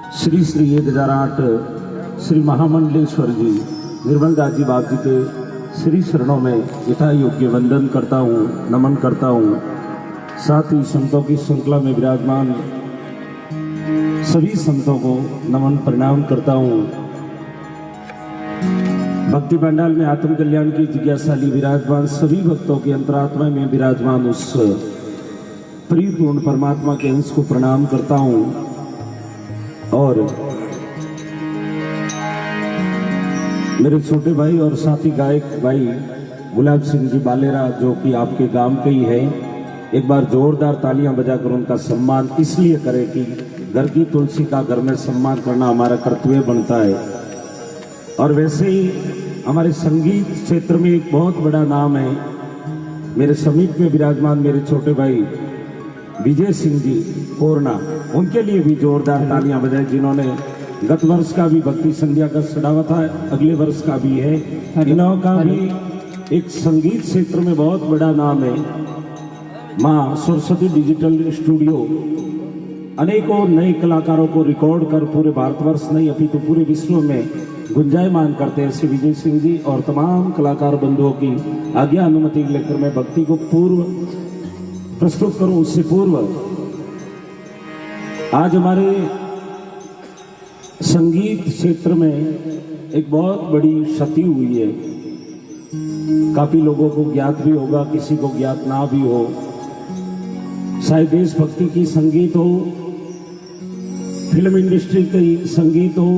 श्री श्री 1008 श्री महामंडलेश्वर जी निर्मल दास जी बाप जी के श्री शरणों में यथा योग्य वंदन करता हूँ, नमन करता हूँ। साथ ही संतों की श्रृंखला में विराजमान सभी संतों को नमन प्रणाम करता हूँ। भक्ति पंडाल में आत्म कल्याण की जिज्ञासाली विराजमान सभी भक्तों की अंतरात्मा में विराजमान उस प्रियपूर्ण परमात्मा के अंश को प्रणाम करता हूँ। और मेरे छोटे भाई और साथी गायक भाई गुलाब सिंह जी बालेरा, जो कि आपके गांव के ही हैं, एक बार जोरदार तालियां बजाकर उनका सम्मान इसलिए करें कि घर की तुलसी का घर में सम्मान करना हमारा कर्तव्य बनता है। और वैसे ही हमारे संगीत क्षेत्र में एक बहुत बड़ा नाम है, मेरे समीप में विराजमान मेरे छोटे भाई विजय सिंह जी कोरना, उनके लिए भी जोरदार तालियां बजाएं, जिन्होंने गत वर्ष का भी भक्ति संध्या का सड़ावा था, अगले वर्ष का भी है। इन्हों का भी एक संगीत क्षेत्र में बहुत बड़ा नाम है। माँ सरस्वती डिजिटल स्टूडियो अनेकों नए कलाकारों को रिकॉर्ड कर पूरे भारतवर्ष नहीं अपितु पूरे विश्व में गुंजायमान करते हैं। श्री विजय सिंह जी और तमाम कलाकार बंधुओं की आज्ञा अनुमति लेकर मैं भक्ति को पूर्व प्रस्तुत करूं। उससे पूर्व आज हमारे संगीत क्षेत्र में एक बहुत बड़ी क्षति हुई है। काफी लोगों को ज्ञात भी होगा, किसी को ज्ञात ना भी हो। शायद देशभक्ति की संगीत हो, फिल्म इंडस्ट्री की संगीत हो,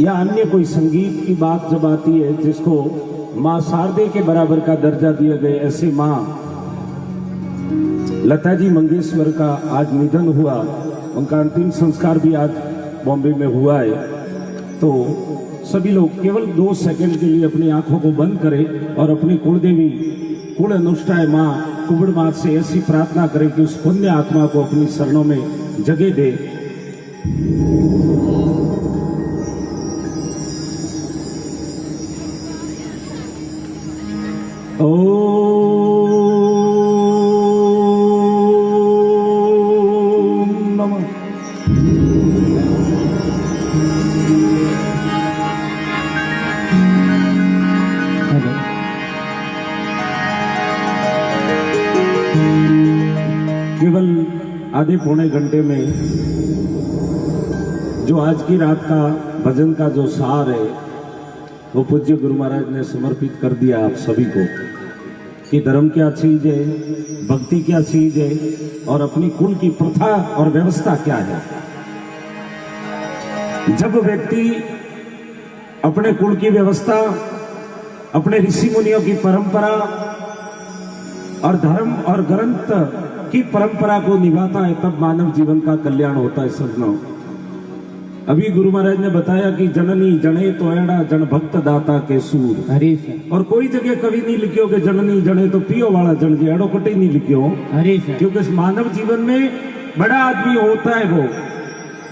या अन्य कोई संगीत की बात जब आती है जिसको मां शारदे के बराबर का दर्जा दिया गया, ऐसे मां लता जी मंगेशकर का आज निधन हुआ। उनका अंतिम संस्कार भी आज बॉम्बे में हुआ है। तो सभी लोग केवल 2 सेकंड के लिए अपनी आंखों को बंद करें और अपनी कुलदेवी कुल अनुष्ठाय मां कुबड़ मां से ऐसी प्रार्थना करें कि उस पुण्य आत्मा को अपनी शरणों में जगह दे। केवल आधे पौने घंटे में जो आज की रात का भजन का जो सार है वो पूज्य गुरु महाराज ने समर्पित कर दिया आप सभी को कि धर्म क्या चीज है, भक्ति क्या चीज है और अपनी कुल की प्रथा और व्यवस्था क्या है। जब व्यक्ति अपने कुल की व्यवस्था, अपने ऋषि मुनियों की परंपरा और धर्म और ग्रंथ की परंपरा को निभाता है, तब मानव जीवन का कल्याण होता है। सज्जनों, अभी गुरु महाराज ने बताया कि जननी जने तो एड़ा जन भक्त दाता के सूर। और कोई जगह कभी नहीं लिखियो कि जननी जने तो पियो वाला जन जी, एड़ो कटे नहीं लिखियो। क्योंकि मानव जीवन में बड़ा आदमी होता है वो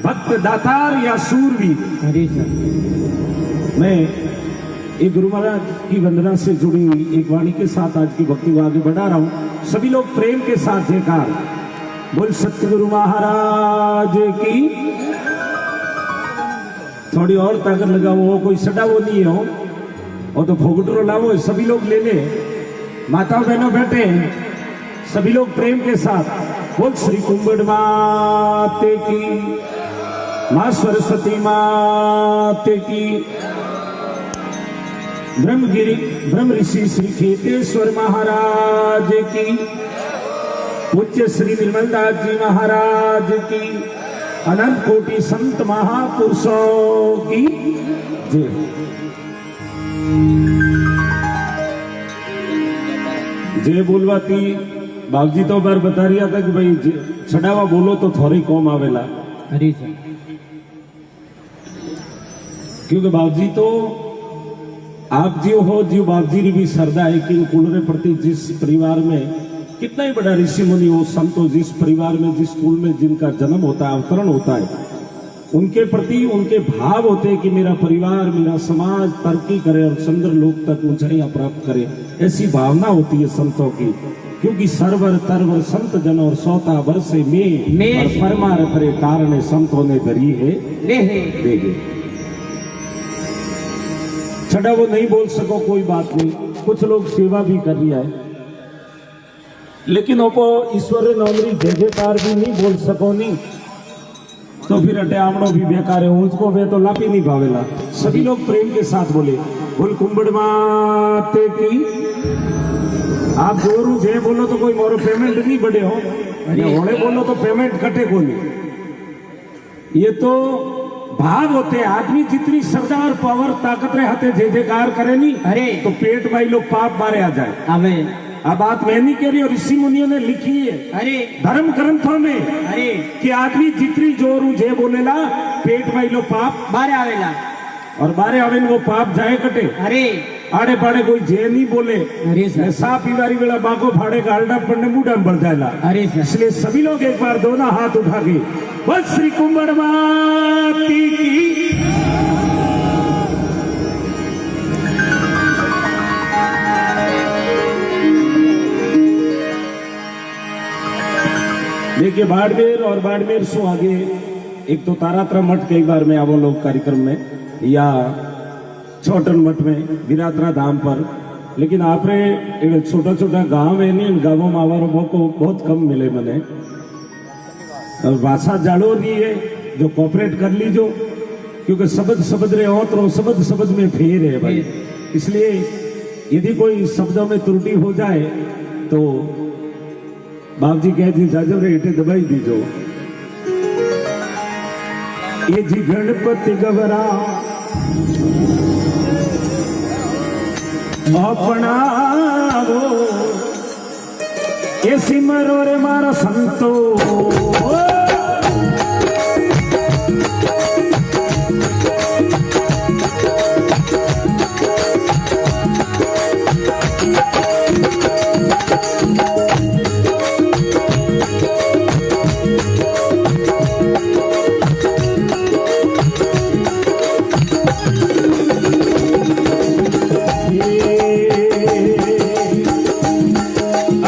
भक्त दातार या सूरवीर। मैं एक गुरु महाराज की वंदना से जुड़ी हुई एक वाणी के साथ आज की भक्ति को आगे बढ़ा रहा हूं। सभी लोग प्रेम के साथ जयकार बोल सतगुरु महाराज की। थोड़ी और ताकत लगाओ, वो कोई सड़ा वो नहीं हो, और तो फोगटरो लाओ, सभी लोग ले ले। माता बहनों बैठे सभी लोग प्रेम के साथ बोल श्री कुंभड़ माते की, मां सरस्वती माते की, ब्रह्मगिरी ब्रह्म ऋषि श्री खेतेश्वर महाराज की, पूज्य श्री निर्मल दास जी महाराज की, अनंत कोटि संत महापुरुषों की जय। जय बोलवाती बाबजी तो बार बता रहा था कि भाई छड़ावा बोलो तो थोड़ी कौम आवेला। क्योंकि बाबजी तो आप जियो हो जियो, बाबजी की भी श्रद्धा है कि कुल के प्रति जिस परिवार में कितना ही बड़ा ऋषि मुनि हो, संत हो, जिस परिवार में जिस कुल में जिनका जन्म होता है, अवतरण होता है, उनके प्रति उनके भाव होते हैं कि मेरा परिवार मेरा समाज तरक्की करे और चंद्र लोक तक ऊंचाइयां प्राप्त करे। ऐसी भावना होती है संतों की। क्योंकि सरवर तरवर संत जन और सौता वर्षे में और परमार परे कारण संतों ने धरी है देगे। छठा वो नहीं बोल सको कोई बात नहीं, कुछ लोग सेवा भी कर रही है, लेकिन ओपो ईश्वर नौमरी जयकार भी नहीं बोल सको नहीं, तो फिर अटे आमणो भी बेकार है, उसको वे तो लापी नहीं भावेला। सभी लोग प्रेम के साथ बोले बोल कुंबड़ माते की। आप जोरू जय बोलो तो कोई मोरो पेमेंट नहीं बढ़े हो, होड़े बोलो तो पेमेंट कटे को नहीं। ये तो भाव होते हैं, आदमी जितनी श्रद्धा और पावर ताकत रहे हाथे जय जयकार करे नहीं, अरे तो पेट भाई लोग पाप बारे आ जाए। आमीन। अब बात मैं नहीं कह रही, और ऋषि मुनियों ने लिखी है अरे धर्म ग्रंथों में अरे कि आदमी जितनी जोरू जय बोलेला पेट भाई लोग पाप बारे आवेला, और बारे आवे वो पाप जाए कटे। अरे आड़े पाड़े कोई जय नहीं बोले, अरे सा पीवारी वेला बाको फाड़े का आलडा पड़ने मुंडा बढ़ जाएगा। अरे इसलिए सभी लोग एक बार दोनों हाथ उठा के बस श्री कुंभड़ माती की। देखिए बाड़मेर और बाड़मेर सो आगे एक तो तारात्रा मठ कई बार में आवो लोग कार्यक्रम में, या छोटन मठ में विरात्रा धाम पर, लेकिन आपने छोटा छोटा गांव है नहीं, गांवों में आवारो बहुत कम मिले मने, और भाषा जाड़ो नहीं है जो कोऑपरेट कर लीजो, क्योंकि शब्द रे हो तो शब्द में फेर है भाई। इसलिए यदि कोई शब्दों में त्रुटि हो जाए तो बाप जी कह दी जाजो रे इटे दबाई दीजो। ये जी गणपति गवरा अपना वो ये सिमरो रे मारा संतो।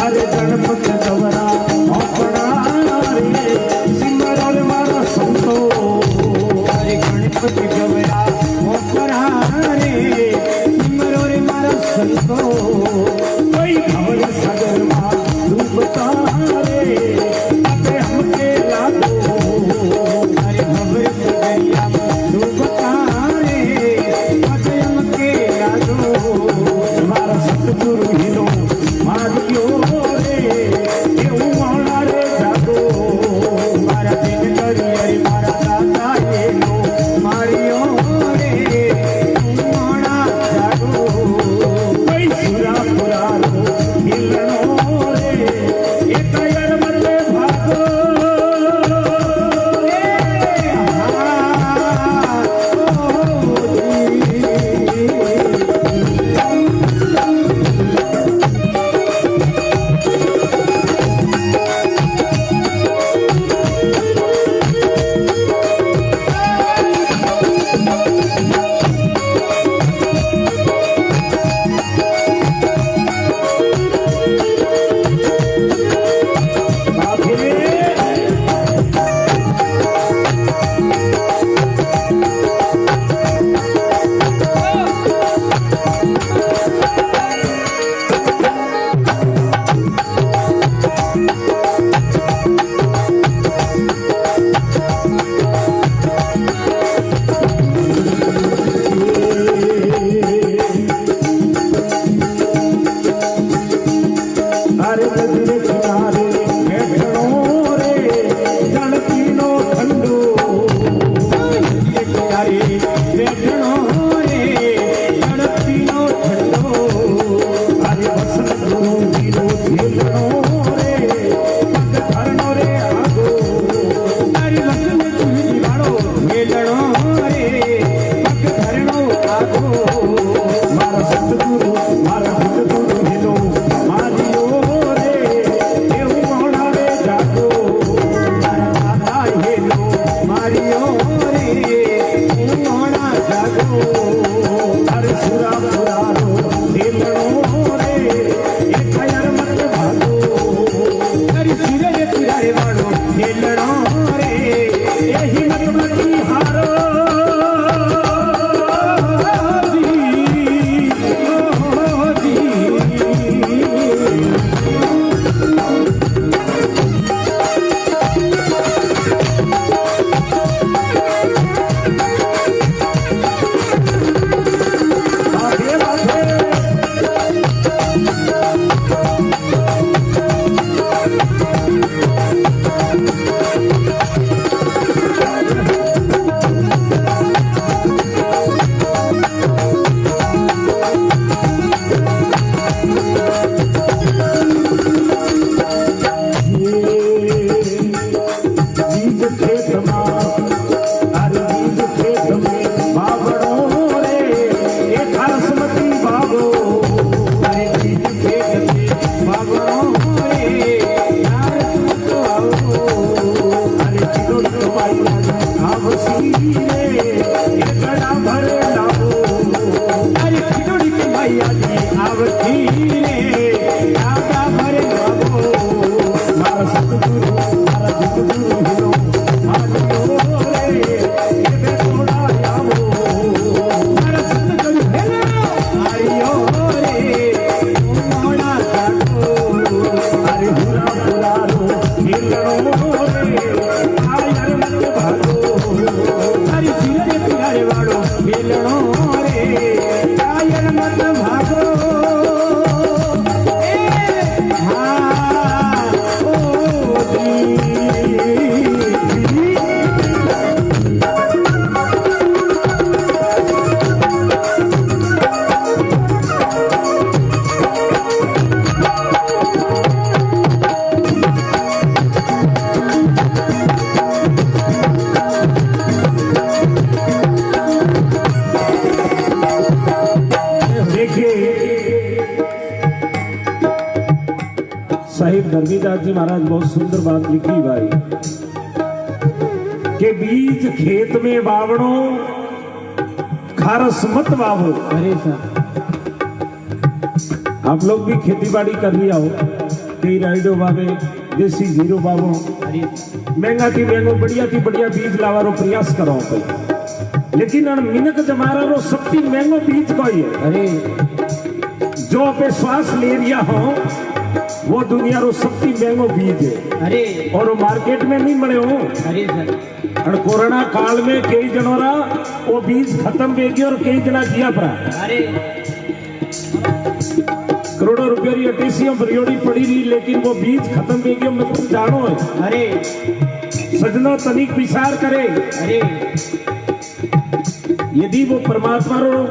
अरे गणपति गवरा अपना रे रे यही मतमती हारो साहिब धर्मीदास जी महाराज बहुत सुंदर बात लिखी भाई कि बीज खेत में बावणो खारस मत बावो। अरे सर आप लोग भी खेती बाड़ी कर लिया हो, कई राइडो बावे देसी जीरो बावो, महंगा की महंगो बढ़िया की बढ़िया बीज लावारो प्रयास करो भाई। लेकिन मिनक जमारा रो सबसे महंगो बीज कोई है। अरे जो पे श्वास ले रिया हो वो दुनिया रो सबसे महंगो बीज है। अरे और वो मार्केट में नहीं मिले हो। अरे सर और कोरोना काल में कई जनोरा वो बीज खत्म हो गया और कई जना किया पड़ा। अरे करोड़ों रुपये की अटेसियों परियोड़ी पड़ी रही, लेकिन वो बीज खत्म हो गया। मैं तुम जानो है। अरे सजनो तनिक विचार करे। अरे यदि वो परमात्मा रो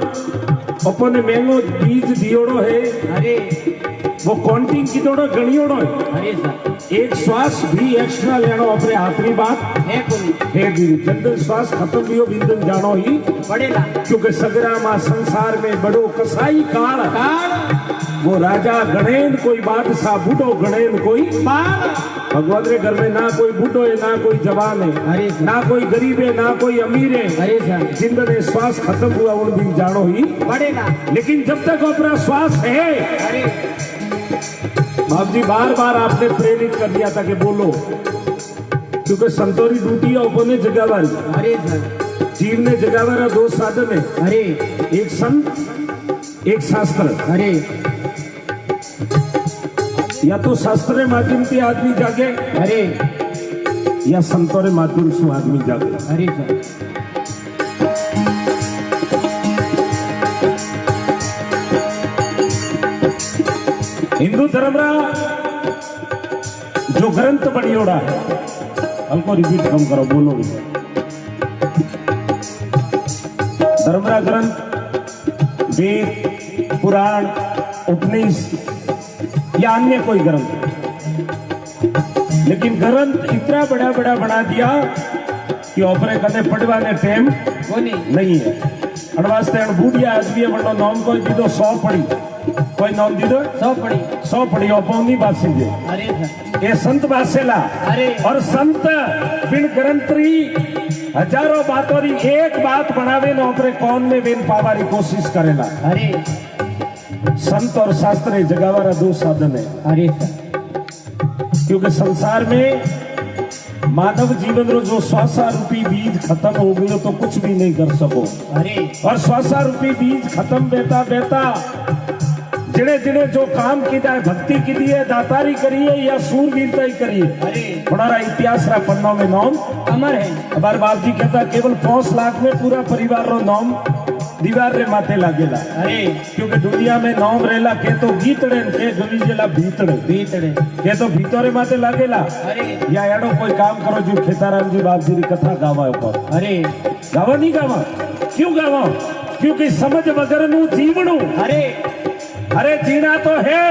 अपने महंगो बीज दियोड़ो है, अरे वो काउंटिंग की दौड़ो गणियोड़ो है। अरे सर एक श्वास भी एक्स्ट्रा लेनो अपने आखिरी बात है कोई है दी जंदन श्वास खत्म भी हो बिंदन जानो ही पड़ेगा, क्योंकि सगरा मां संसार में बड़ो कसाई काल वो राजा गणेन कोई बादशाह बूढ़ो गणेन कोई भगवान रे घर में ना कोई बूढ़ो है ना कोई जवान है। अरे ना कोई गरीब है ना कोई अमीर है। अरे सर जिंदने श्वास खत्म हुआ उन दिन जानो ही पड़ेगा। लेकिन जब तक अपना श्वास है, अरे बाप जी बार बार आपने प्रेरित कर दिया था कि बोलो, क्योंकि संतोरी ड्यूटी है अपने जगावारी। अरे सर जीव ने जगावारा दो साधन है, अरे एक संत एक शास्त्र। अरे या तो शास्त्र माध्यम से आदमी जागे, अरे या संतों रे माध्यम से आदमी जागे। अरे सर हिंदू धर्म रा जो ग्रंथ बनियोड़ा है, हमको रिपीट कम करो बोलो। धर्म रा ग्रंथ वेद पुराण उपनिषद या अन्य कोई ग्रंथ, लेकिन ग्रंथ इतना बड़ा बड़ा बना दिया कि ओपरे कदे पढ़वाने टाइम नहीं है। अड़वास्ते बूढ़िया आदमी बड़ो नाम कोई दीदो 100 पढ़ी, कोई नाम दीदो 100 पढ़ी अपनी बासी दे। अरे सर ये संत बासेला। अरे और संत बिन ग्रंथरी हजारों बातों री एक बात बनावे न ओपरे कौन में बिन पावारी कोशिश करेला। अरे संत और शास्त्र जगावारा दो साधन है। अरे सर क्योंकि संसार में मानव जीवन रो जो श्वासा रूपी बीज खत्म हो गयो तो कुछ भी नहीं कर सको। अरे और श्वासा रूपी बीज खत्म बेता बेता जिने जिने जो काम किया है, भक्ति की है, दातारी करिए या सूरवीरता ही करिए, अरे हमारा इतिहास रा पन्नों में नाम अमर है। हमारे बाप जी कहता केवल 5 लाख में पूरा परिवार रो नाम दीवार रे माथे लागेला। अरे क्योंकि दुनिया में नाम रेला के तो गीतड़े के गलीजेला भीतड़े भीतरे के तो भीतरे माथे लागेला। अरे या एडो कोई काम करो जो खेताराम जी बाप जी की कथा गावा ऊपर अरे गावा नहीं गावा क्यों गावा क्योंकि समझ वगर नु जीवणु अरे जीना तो है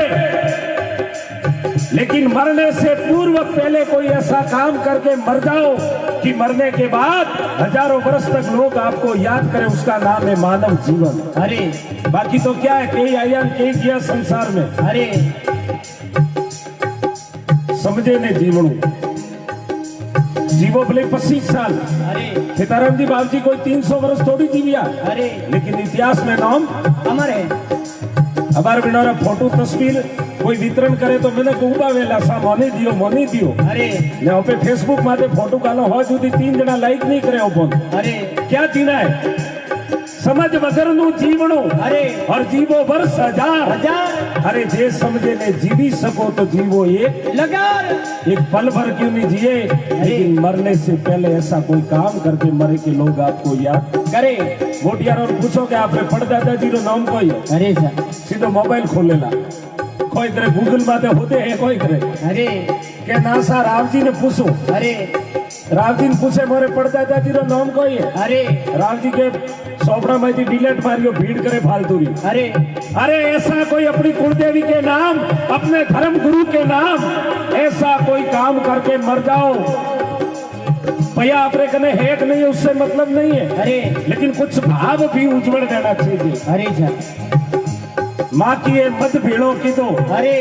लेकिन मरने से पूर्व पहले कोई ऐसा काम करके मर जाओ कि मरने के बाद हजारों वर्ष तक लोग आपको याद करें, उसका नाम है मानव जीवन। अरे बाकी तो क्या है कई आया कई गया संसार में। अरे समझे ने जीवणु जीवो भले 25 साल। अरे सीताराम जी बाप जी कोई 300 वर्ष थोड़ी जीविया, अरे लेकिन इतिहास में नाम अमर है। हमारे बिना फोटो तस्वीर कोई वितरण करे तो मैंने उबा वेला सा मोनी दियो अरे ने पे फेसबुक माथे फोटो कालो हो जुदी 3 जना लाइक नहीं करे ओपन। अरे क्या जीना है समझ वगर नु जीवणो अरे और जीवो वर्ष हजार। अरे जे समझे ने जीवी सको तो जीवो एक पल भर क्यों नहीं जिए, लेकिन मरने से पहले ऐसा कोई काम करके मरे के लोग आपको याद करे। मोटियार और पूछो कि आपने पड़दादा जी रो नाम कोई है? अरे सर सीधो मोबाइल खोलेला कोई करे गूगल माते होते है कोई करे अरे के ना सा राव जी ने पूछो। अरे राव जी ने पूछे मोरे पड़दादा जी रो नाम कोई है? अरे राव जी के सोपड़ा में डिलीट मारियो भीड़ करे फालतूरी। अरे ऐसा कोई अपनी कुलदेवी के नाम अपने धर्म गुरु के नाम ऐसा कोई काम करके मर जाओ भैया अपने कने है कि नहीं उससे मतलब नहीं है। अरे लेकिन कुछ भाव भी उज्जवल देना चाहिए। अरे सर माँ की ये मत भीड़ों की तो अरे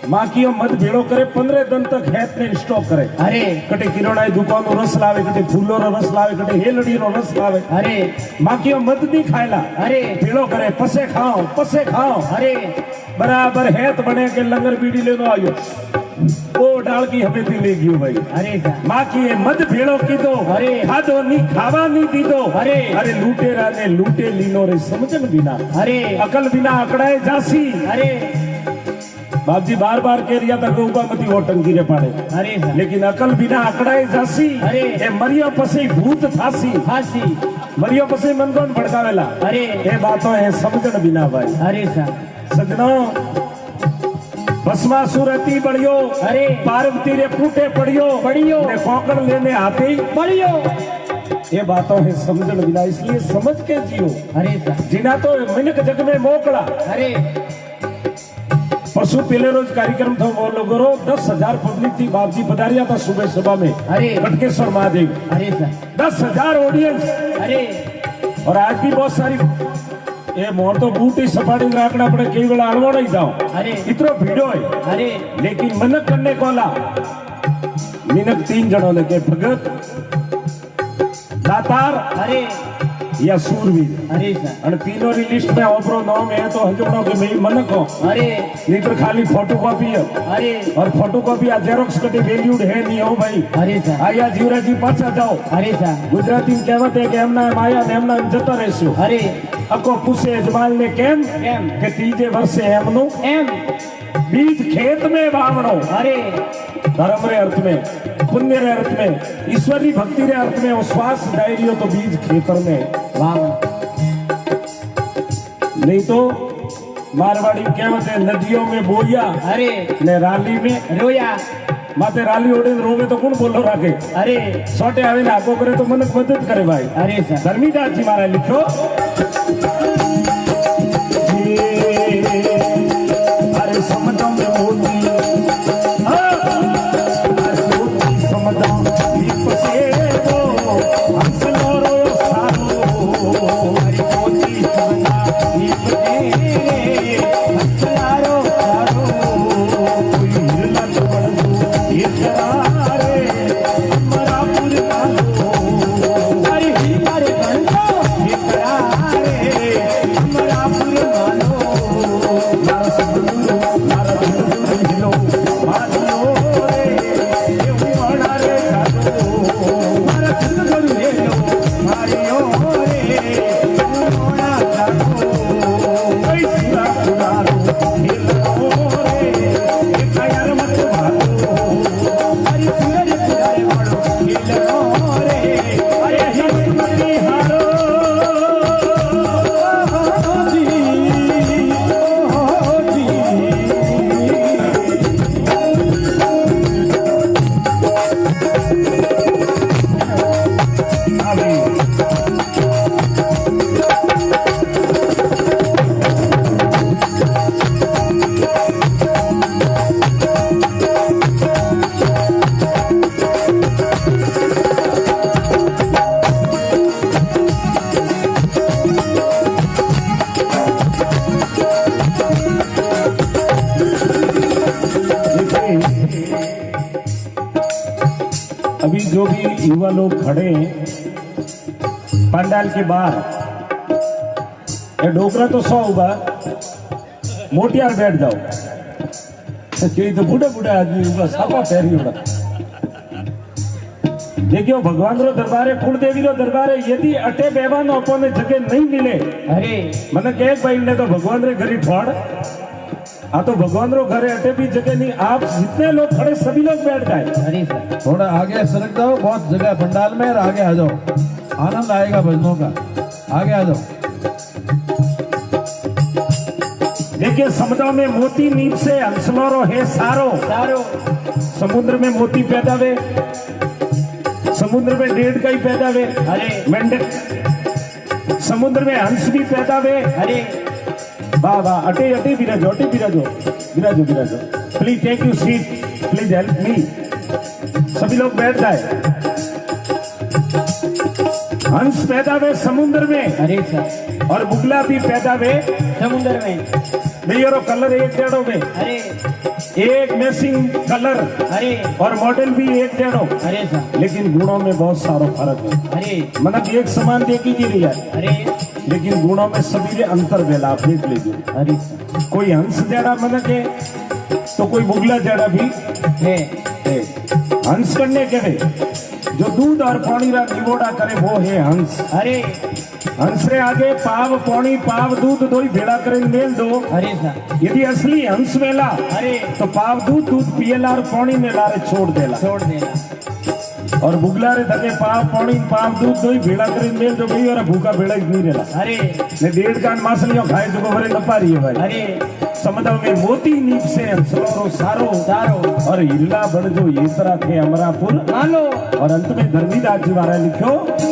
माँ की मत भीड़ो करे 15 दिन तक हैत ने स्टॉक करे। अरे कटे किरोना दुकान रो रस लावे कटे फूलो रो रस लावे कटे हेलड़ी रो रस लावे। अरे माँ की मत नहीं खाएला अरे भीड़ो करे पसे खाओ। अरे बराबर हैत बने के लंगर बीड़ी लेनो आयो वो डाल की हमें भी ले गयो भाई। अरे सर माँ की ये मत भीड़ो की दो अरे खादो नहीं खावा नहीं दी दो। अरे लूटे राने लूटे लीनो रे समझन बिना अरे अकल बिना अकड़ाए जासी। अरे बाप जी बार बार कह रिया था गौबा मती वो टंकी रे पाड़े। अरे सर लेकिन अकल बिना अकड़ाए जासी। अरे मरियो पसे भूत थासी मरियो पसे मन कौन भड़कावेला। अरे ये बातों है समझन बिना भाई। अरे सर सजनों भस्मासुरती बढ़ियो अरे पार्वती रे फूटे पड़ियो ने खोकड़ लेने आते ये बातों है समझन बिना, इसलिए समझ के जियो। अरे सर जिना तो मिनक जग में मोकला। अरे परसों पहले रोज कार्यक्रम था वो लोगों 10,000 पब्लिक थी। बाप जी पधारिया था सुबह में अरे कटकेश्वर महादेव। अरे सर 10,000 ऑडियंस। अरे और आज भी बहुत सारी ये मोर तो बूटी सपाटी राखना पड़े कई वेला अड़वो नहीं जाओ। अरे इतनो भीड़ो है। अरे लेकिन मनक करने कोला मिनक 3 जनों ने के भगत दातार अरे या सूरवीर। अरे सर और तीनों की लिस्ट में ओपरो नाम है तो हजमणों के मेरी मनक हो। अरे नहीं तो खाली फोटोकॉपी है। अरे और फोटोकॉपी आ जेरोक्स कटी वैल्यूड है नहीं हो भाई। अरे सर आया जीवरा जी पाछा जाओ। अरे सर गुजराती में कहवत है कि हमना माया ने हमना जता रहशो। अरे अको पूछे यजमान ने केम के तीजे वर्षे एमनो एम बीज खेत में वावणो। अरे धर्म रे अर्थ में पुण्य रे अर्थ में ईश्वरी भक्ति रे अर्थ में श्वास डायरियो तो बीज खेतर में वाह। नहीं तो मारवाड़ी कहवत है नदियों में बोया अरे ने राली में रोया माते राली ओढ़े रोवे तो कौन बोलो राखे। अरे सोटे आवे ना आगो करे तो मनक मदद करे भाई। अरे सर धर्मीदास जी महाराज लिखो अरे समझो में मोती समझो पसे दो हंसलो रो सारो अरे मोती समझा हंसलारो सारो कोई हिरला तो बड़ो ये करारे मरापुर कालो अरे हिमारे बंदो ये करारे मरापुर मानो मारा सदगुरु मारा हिलो मानो रे ये उमड़ा रे युवा लोग खड़े हैं पंडाल के बाहर, ये डोकरा तो 100 होगा, मोटियार बैठ जाओ, क्योंकि तो बूढ़ा बूढ़ा आदमी होगा, साफा पैरी होगा। देखियो भगवान रो दरबारे कुल देवी रो दरबारे यदि अटे बेवानो अपने जगह नहीं मिले, अरे मतलब कह भाई ने तो भगवान रे घरी ठोड़, हाँ तो भगवान रो घरे अटे भी जगह नहीं, आप जितने लोग खड़े सभी लोग बैठ जाए। अरे सर थोड़ा आगे सरक जाओ, बहुत जगह है पंडाल में, और आगे आ जाओ, आनंद आएगा भजनों का। आगे आ जाओ। देखिए समुद्र में मोती नीच से हंसलोरो है सारो, सारो समुद्र में मोती पैदा वे, समुद्र में डेढ़ का ही पैदा वे, अरे मेंढक समुद्र में हंस भी पैदा वे। अरे वाह वाह, अटे अटे विराजो, अटे विराजो, विराजो विराजो, please take you seat, please help me, सभी लोग बैठ जाए। हंस पैदा वे समुद्र में, अरे सर और बुगला भी पैदा वे समुद्र में, मेरे कलर एक जड़ों में, अरे एक मैचिंग कलर अरे और मॉडल भी एक जड़ों, अरे सर लेकिन गुणों में बहुत सारा फर्क है। अरे मतलब एक समान देखी जी रही है, अरे लेकिन गुणों में सभी के अंतर बेला आप देख लीजिए। अरे सर कोई हंस जड़ा मनक है तो कोई बुगला जड़ा भी है है। हंस करने के वे जो दूध और पानी रा निगोड़ा करे वो है हंस। अरे हंस रे आगे पाव पानी पाव दूध दो ही भेड़ा करे मेल दो। अरे सर यदि असली हंस मेला अरे तो पाव दूध दूध पियला और पानी में लारे छोड़ देला, छोड़ देना, और बुगला रे धके पाव पानी पाव दूध दो ही भेड़ा करे मेल दो भाई, और भूखा भेड़ा ही नहीं रहला। अरे ने डेढ़ कान मासलियों खाए जो भरे न पा रही है भाई। अरे समुद्र में मोती नीप से हंसलोरो सारो, सारो और हिल्ला बढ़ जो ये तरह थे अमरापुर। मान लो, और अंत में धर्मीदास जी महाराज लिखो,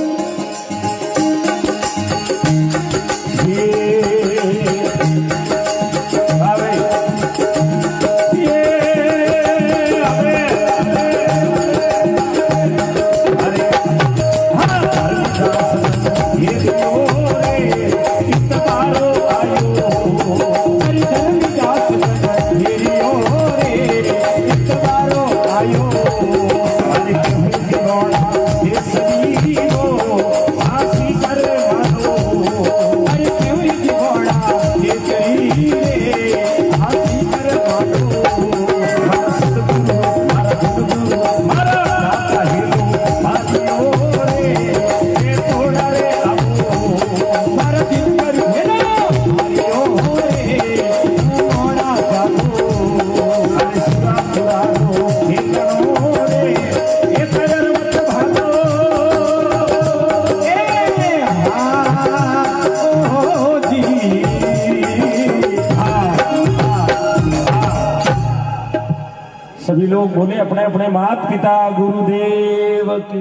सभी लोग बोले अपने अपने माता पिता गुरुदेव की।